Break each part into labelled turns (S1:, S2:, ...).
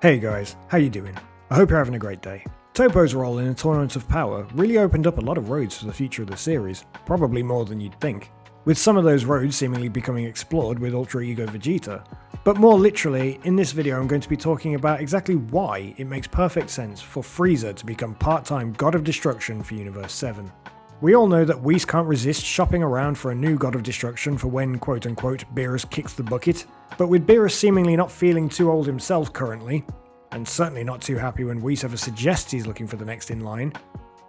S1: Hey guys, how you doing? I hope you're having a great day. Toppo's role in a Tournament of Power really opened up a lot of roads for the future of the series, probably more than you'd think, with some of those roads seemingly becoming explored with Ultra Ego Vegeta. But more literally, in this video I'm going to be talking about exactly why it makes perfect sense for Freeza to become part-time God of Destruction for Universe 7. We all know that Whis can't resist shopping around for a new God of Destruction for when quote-unquote Beerus kicks the bucket, but with Beerus seemingly not feeling too old himself currently, and certainly not too happy when Whis ever suggests he's looking for the next in line,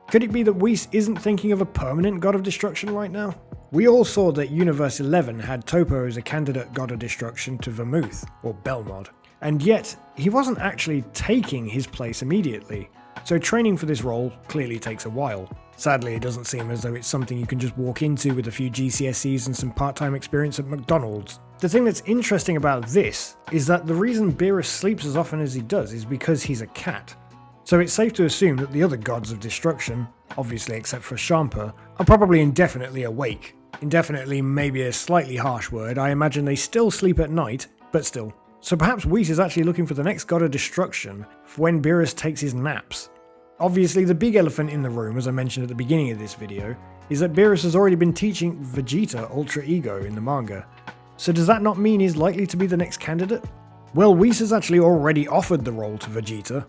S1: could it be that Whis isn't thinking of a permanent God of Destruction right now? We all saw that Universe 11 had Toppo as a candidate God of Destruction to Vermouth, or Belmod, and yet he wasn't actually taking his place immediately, so training for this role clearly takes a while. Sadly, it doesn't seem as though it's something you can just walk into with a few GCSEs and some part-time experience at McDonald's. The thing that's interesting about this is that the reason Beerus sleeps as often as he does is because he's a cat. So it's safe to assume that the other gods of destruction, obviously except for Champa, are probably indefinitely awake. Indefinitely may be a slightly harsh word, I imagine they still sleep at night, but still. So perhaps Whis is actually looking for the next god of destruction for when Beerus takes his naps. Obviously, the big elephant in the room, as I mentioned at the beginning of this video, is that Beerus has already been teaching Vegeta Ultra Ego in the manga. So does that not mean he's likely to be the next candidate? Well, Whis has actually already offered the role to Vegeta,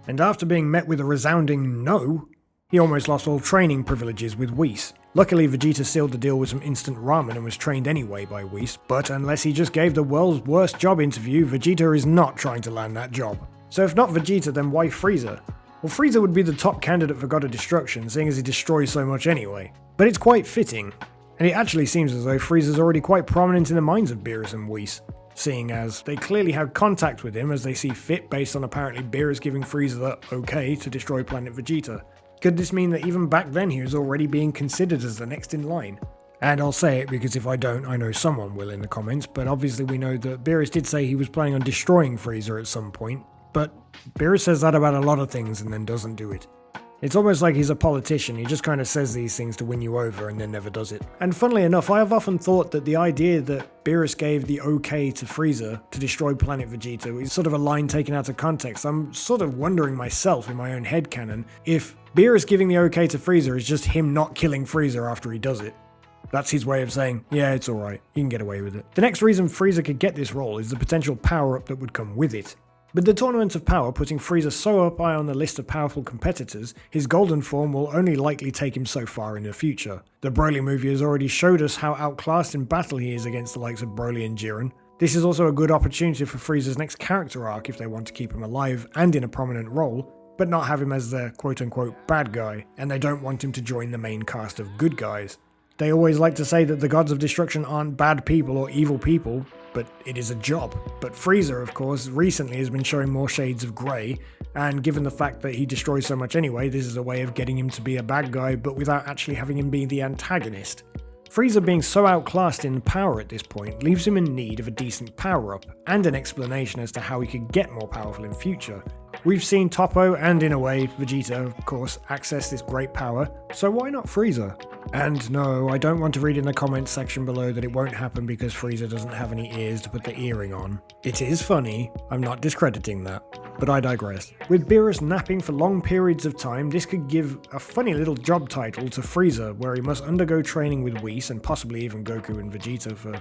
S1: and after being met with a resounding no, he almost lost all training privileges with Whis. Luckily, Vegeta sealed the deal with some instant ramen and was trained anyway by Whis, but unless he just gave the world's worst job interview, Vegeta is not trying to land that job. So if not Vegeta, then why Freeza? Well, Freeza would be the top candidate for God of Destruction, seeing as he destroys so much anyway. But it's quite fitting, and it actually seems as though Frieza's already quite prominent in the minds of Beerus and Whis, seeing as they clearly have contact with him as they see fit based on apparently Beerus giving Freeza the okay to destroy planet Vegeta. Could this mean that even back then he was already being considered as the next in line? And I'll say it because if I don't, I know someone will in the comments, but obviously we know that Beerus did say he was planning on destroying Freeza at some point, but Beerus says that about a lot of things and then doesn't do it. It's almost like he's a politician, he just kind of says these things to win you over and then never does it. And funnily enough, I have often thought that the idea that Beerus gave the okay to Freeza to destroy planet Vegeta is sort of a line taken out of context. I'm sort of wondering myself in my own headcanon if Beerus giving the okay to Freeza is just him not killing Freeza after he does it. That's his way of saying, yeah, it's alright, you can get away with it. The next reason Freeza could get this role is the potential power-up that would come with it. With the Tournament of Power putting Freeza so up high on the list of powerful competitors, his golden form will only likely take him so far in the future. The Broly movie has already showed us how outclassed in battle he is against the likes of Broly and Jiren. This is also a good opportunity for Frieza's next character arc if they want to keep him alive and in a prominent role, but not have him as the quote-unquote bad guy, and they don't want him to join the main cast of good guys. They always like to say that the gods of destruction aren't bad people or evil people, but it is a job. But Freeza, of course, recently has been showing more shades of grey, and given the fact that he destroys so much anyway, this is a way of getting him to be a bad guy, but without actually having him be the antagonist. Frieza being so outclassed in power at this point leaves him in need of a decent power-up, and an explanation as to how he could get more powerful in future. We've seen Toppo, and in a way, Vegeta, of course, access this great power, so why not Freeza? And no, I don't want to read in the comments section below that it won't happen because Freeza doesn't have any ears to put the earring on. It is funny, I'm not discrediting that, but I digress. With Beerus napping for long periods of time, this could give a funny little job title to Freeza, where he must undergo training with Whis and possibly even Goku and Vegeta for,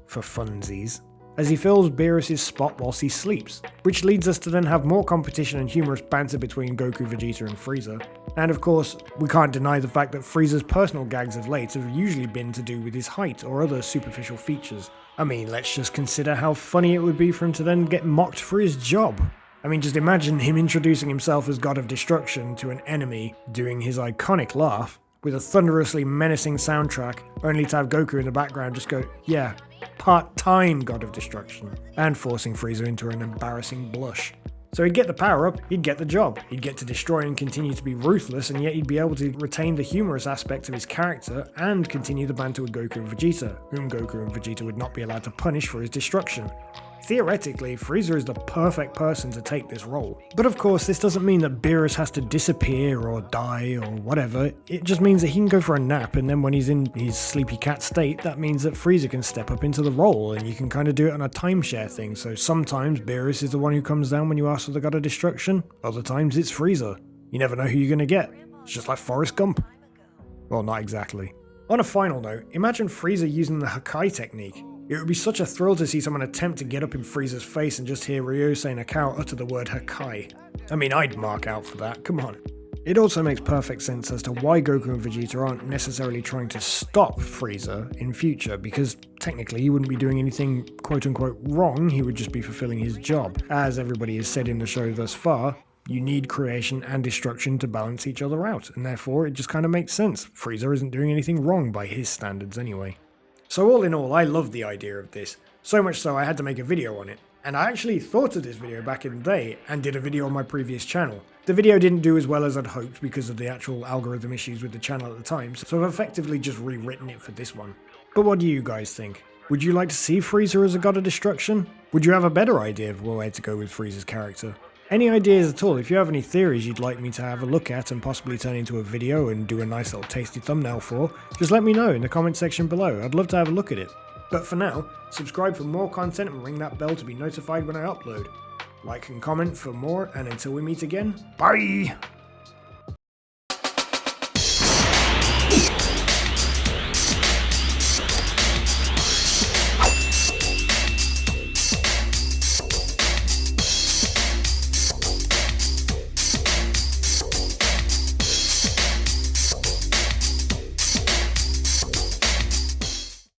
S1: for funsies, as he fills Beerus' spot whilst he sleeps, which leads us to then have more competition and humorous banter between Goku, Vegeta and Freeza. And of course, we can't deny the fact that Frieza's personal gags of late have usually been to do with his height or other superficial features. I mean, let's just consider how funny it would be for him to then get mocked for his job. I mean, just imagine him introducing himself as God of Destruction to an enemy, doing his iconic laugh, with a thunderously menacing soundtrack, only to have Goku in the background just go, yeah, part-time God of Destruction, and forcing Freeza into an embarrassing blush. So he'd get the power-up, he'd get the job, he'd get to destroy and continue to be ruthless, and yet he'd be able to retain the humorous aspect of his character and continue the banter with Goku and Vegeta, whom Goku and Vegeta would not be allowed to punish for his destruction. Theoretically, Freeza is the perfect person to take this role. But of course, this doesn't mean that Beerus has to disappear or die or whatever. It just means that he can go for a nap, and then when he's in his sleepy cat state, that means that Freeza can step up into the role, and you can kind of do it on a timeshare thing. So sometimes Beerus is the one who comes down when you ask for the God of Destruction, other times it's Freeza. You never know who you're gonna get. It's just like Forrest Gump. Well, not exactly. On a final note, imagine Freeza using the Hakai technique. It would be such a thrill to see someone attempt to get up in Frieza's face and just hear Ryosei Nakao utter the word Hakai. I mean, I'd mark out for that, come on. It also makes perfect sense as to why Goku and Vegeta aren't necessarily trying to stop Frieza in future, because technically he wouldn't be doing anything quote-unquote wrong, he would just be fulfilling his job. As everybody has said in the show thus far, you need creation and destruction to balance each other out, and therefore it just kind of makes sense. Frieza isn't doing anything wrong by his standards anyway. So all in all, I love the idea of this, so much so I had to make a video on it. And I actually thought of this video back in the day and did a video on my previous channel. The video didn't do as well as I'd hoped because of the actual algorithm issues with the channel at the time, so I've effectively just rewritten it for this one. But what do you guys think? Would you like to see Freeza as a God of Destruction? Would you have a better idea of where to go with Frieza's character? Any ideas at all? If you have any theories you'd like me to have a look at and possibly turn into a video and do a nice little tasty thumbnail for, just let me know in the comment section below. I'd love to have a look at it. But for now, subscribe for more content and ring that bell to be notified when I upload. Like and comment for more, and until we meet again, bye!